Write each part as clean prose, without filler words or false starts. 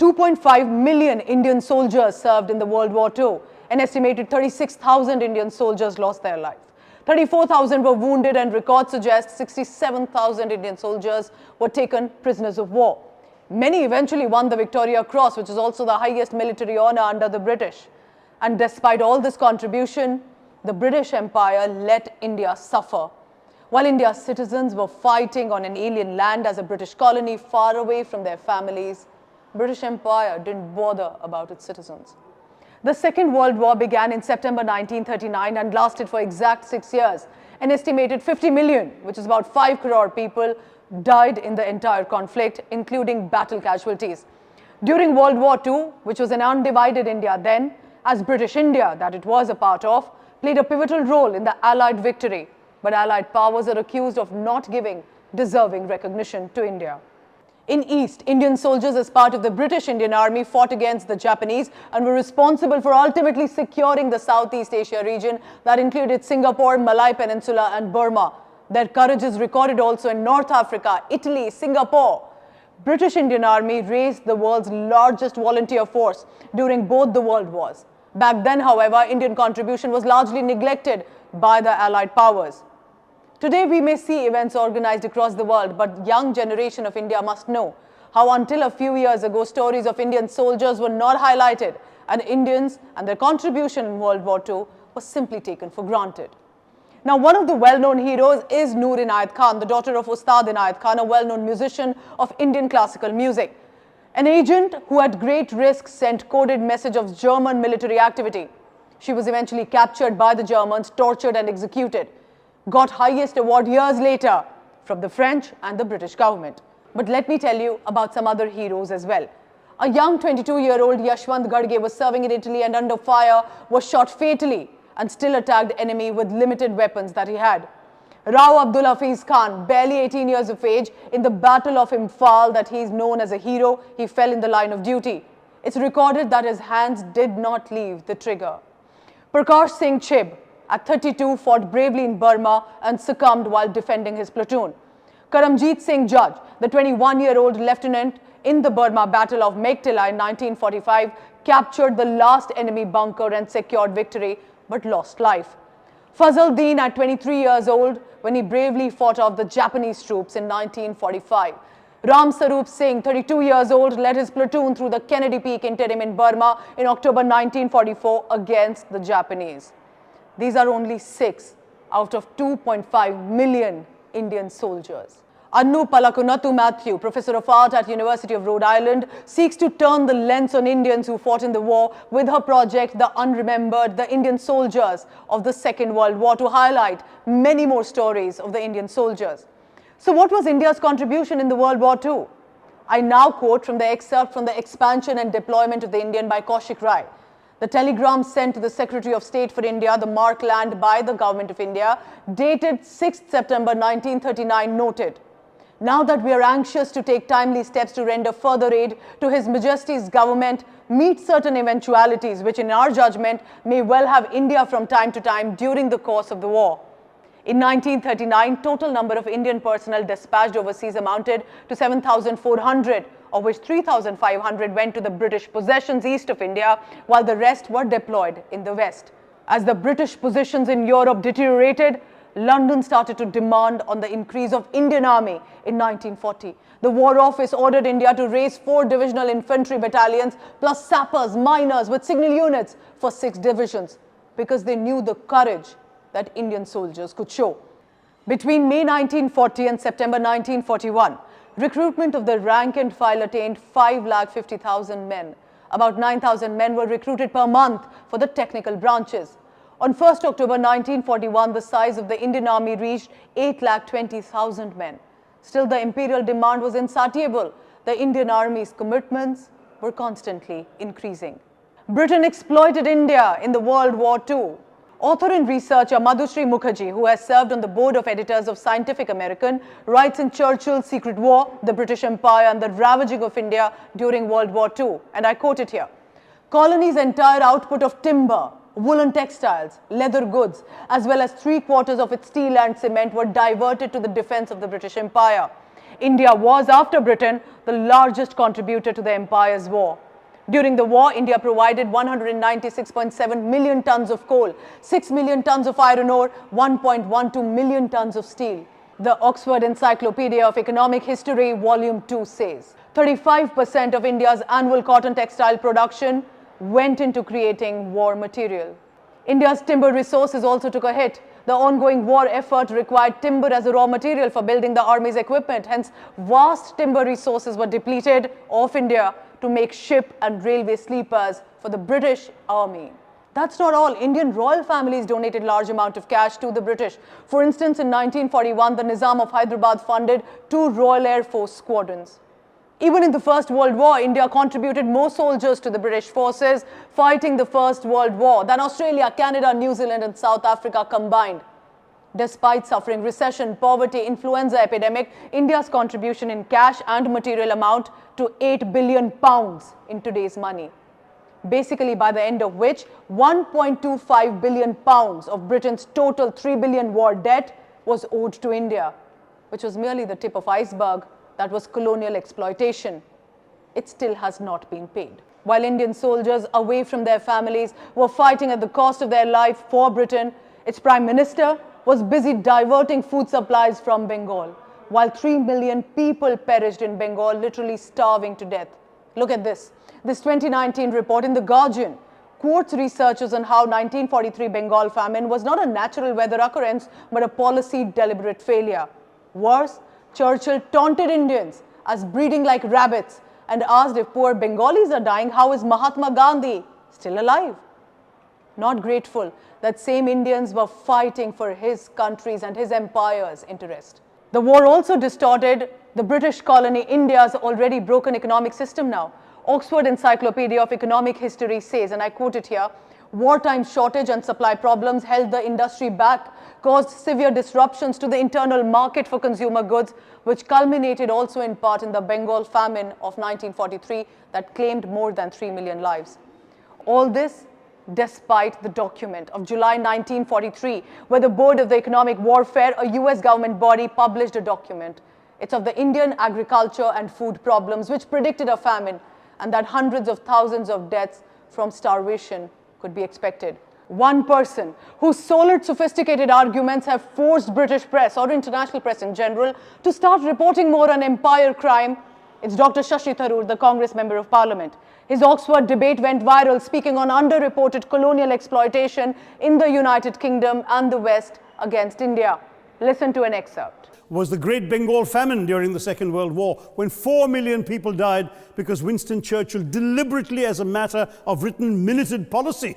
2.5 million Indian soldiers served in the World War II. An estimated 36,000 Indian soldiers lost their life. 34,000 were wounded, and records suggest 67,000 Indian soldiers were taken prisoners of war. Many eventually won the Victoria Cross, which is also the highest military honor under the British. And despite all this contribution, the British Empire let India suffer. While India's citizens were fighting on an alien land as a British colony far away from their families, British Empire didn't bother about its citizens. The Second World War began in September 1939 and lasted for exact 6 years. An estimated 50 million, which is about 5 crore people, died in the entire conflict, including battle casualties. During World War II, which was an undivided India then, as British India that it was a part of, played a pivotal role in the Allied victory. But Allied powers are accused of not giving deserving recognition to India. In East, Indian soldiers as part of the British Indian Army fought against the Japanese and were responsible for ultimately securing the Southeast Asia region that included Singapore, Malay Peninsula and Burma. Their courage is recorded also in North Africa, Italy, Singapore. British Indian Army raised the world's largest volunteer force during both the world wars. Back then, however, Indian contribution was largely neglected by the Allied powers. Today, we may see events organized across the world, but young generation of India must know how until a few years ago, stories of Indian soldiers were not highlighted, and Indians and their contribution in World War II was simply taken for granted. Now, one of the well-known heroes is Noor Inayat Khan, the daughter of Ustad Inayat Khan, a well-known musician of Indian classical music. An agent who at great risk sent coded message of German military activity. She was eventually captured by the Germans, tortured and executed. Got highest award years later from the French and the British government. But let me tell you about some other heroes as well. A young 22-year-old Yashwant Gadge was serving in Italy and under fire was shot fatally and still attacked enemy with limited weapons that he had. Rao Abdul Hafiz Khan, barely 18 years of age, in the Battle of Imphal that he is known as a hero, he fell in the line of duty. It's recorded that his hands did not leave the trigger. Prakash Singh Chib, at 32, fought bravely in Burma and succumbed while defending his platoon. Karamjit Singh Judge, the 21-year-old lieutenant in the Burma Battle of Meghtila in 1945, captured the last enemy bunker and secured victory, but lost life. Fazal Deen, at 23 years old, when he bravely fought off the Japanese troops in 1945. Ram Sarup Singh, 32 years old, led his platoon through the Kennedy Peak interim in Burma in October 1944 against the Japanese. These are only 6 out of 2.5 million Indian soldiers. Annu Palakunathu Matthew, professor of art at University of Rhode Island, seeks to turn the lens on Indians who fought in the war with her project, The Unremembered, the Indian Soldiers of the Second World War, to highlight many more stories of the Indian soldiers. So what was India's contribution in the World War II? I now quote from the excerpt from The Expansion and Deployment of the Indian by Kaushik Rai. The telegram sent to the Secretary of State for India, the Mark Land, by the Government of India, dated 6th September 1939, noted, "Now that we are anxious to take timely steps to render further aid to His Majesty's government, meet certain eventualities which in our judgment may well have India from time to time during the course of the war." In 1939, total number of Indian personnel dispatched overseas amounted to 7,400, of which 3,500 went to the British possessions east of India, while the rest were deployed in the west. As the British positions in Europe deteriorated, London started to demand on the increase of Indian Army in 1940. The War Office ordered India to raise 4 divisional infantry battalions plus sappers, miners with signal units for 6 divisions because they knew the courage that Indian soldiers could show. Between May 1940 and September 1941, recruitment of the rank and file attained 5,50,000 men. About 9,000 men were recruited per month for the technical branches. On 1st October 1941, the size of the Indian Army reached 8,20,000 men. Still, the imperial demand was insatiable. The Indian Army's commitments were constantly increasing. Britain exploited India in the World War II. Author and researcher Madhushree Mukherjee, who has served on the board of editors of Scientific American, writes in Churchill's Secret War, the British Empire and the ravaging of India during World War II, and I quote it here, "Colony's entire output of timber, woolen textiles, leather goods, as well as 3/4 of its steel and cement were diverted to the defense of the British Empire. India was, after Britain, the largest contributor to the empire's war. During the war, India provided 196.7 million tons of coal, 6 million tons of iron ore, 1.12 million tons of steel. The Oxford Encyclopedia of Economic History, Volume 2 says, 35% of India's annual cotton textile production went into creating war material. India's timber resources also took a hit. The ongoing war effort required timber as a raw material for building the army's equipment. Hence, vast timber resources were depleted of India to make ship and railway sleepers for the British Army. That's not all. Indian royal families donated large amount of cash to the British. For instance, in 1941, the Nizam of Hyderabad funded 2 Royal Air Force squadrons. Even in the First World War, India contributed more soldiers to the British forces fighting the First World War than Australia, Canada, New Zealand and South Africa combined. Despite suffering recession, poverty, influenza epidemic, India's contribution in cash and material amount to 8 billion pounds in today's money. Basically, by the end of which, 1.25 billion pounds of Britain's total 3 billion war debt was owed to India, which was merely the tip of iceberg. That was colonial exploitation. It still has not been paid. While Indian soldiers away from their families were fighting at the cost of their life for Britain, its Prime Minister was busy diverting food supplies from Bengal, while 3 million people perished in Bengal, literally starving to death. Look at this. This 2019 report in The Guardian quotes researchers on how 1943 Bengal famine was not a natural weather occurrence, but a policy deliberate failure. Worse, Churchill taunted Indians as breeding like rabbits and asked if poor Bengalis are dying, how is Mahatma Gandhi still alive? Not grateful that same Indians were fighting for his country's and his empire's interest. The war also distorted the British colony India's already broken economic system now. Oxford Encyclopedia of Economic History says, and I quote it here, wartime shortage and supply problems held the industry back, caused severe disruptions to the internal market for consumer goods, which culminated also in part in the Bengal famine of 1943 that claimed more than 3 million lives. All this despite the document of July 1943, where the Board of the Economic Warfare, a US government body, published a document. It's of the Indian agriculture and food problems, which predicted a famine and that hundreds of thousands of deaths from starvation could be expected. One person whose solid, sophisticated arguments have forced British press or international press in general to start reporting more on empire crime, it's Dr. Shashi Tharoor, the Congress Member of Parliament. His Oxford debate went viral, speaking on underreported colonial exploitation in the United Kingdom and the West against India. Listen to an excerpt. Was the Great Bengal Famine during the Second World War, when 4 million people died because Winston Churchill deliberately, as a matter of written minuted policy,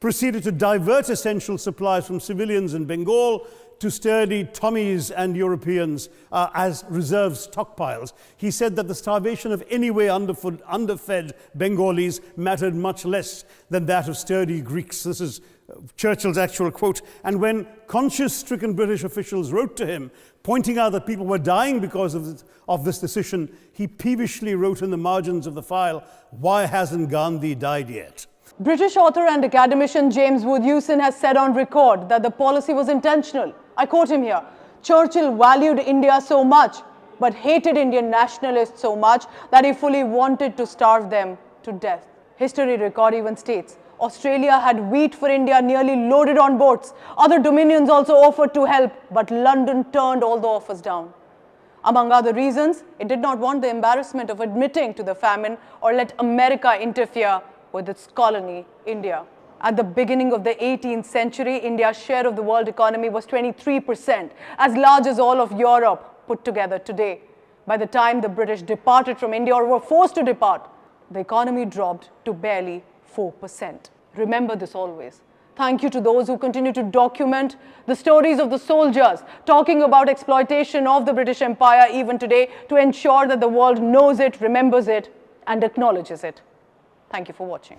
proceeded to divert essential supplies from civilians in Bengal to sturdy Tommies and Europeans as reserve stockpiles. He said that the starvation of anyway underfed Bengalis mattered much less than that of sturdy Greeks. This is Churchill's actual quote. And when conscience-stricken British officials wrote to him, pointing out that people were dying because of this decision, he peevishly wrote in the margins of the file, "Why hasn't Gandhi died yet?" British author and academician James Wood Hewson has said on record that the policy was intentional. I quote him here, "Churchill valued India so much, but hated Indian nationalists so much that he fully wanted to starve them to death." History record even states, Australia had wheat for India nearly loaded on boats. Other dominions also offered to help, but London turned all the offers down. Among other reasons, it did not want the embarrassment of admitting to the famine or let America interfere with its colony, India. At the beginning of the 18th century, India's share of the world economy was 23%, as large as all of Europe put together today. By the time the British departed from India or were forced to depart, the economy dropped to barely 4%. Remember this always. Thank you to those who continue to document the stories of the soldiers, talking about exploitation of the British Empire even today, to ensure that the world knows it, remembers it, and acknowledges it. Thank you for watching.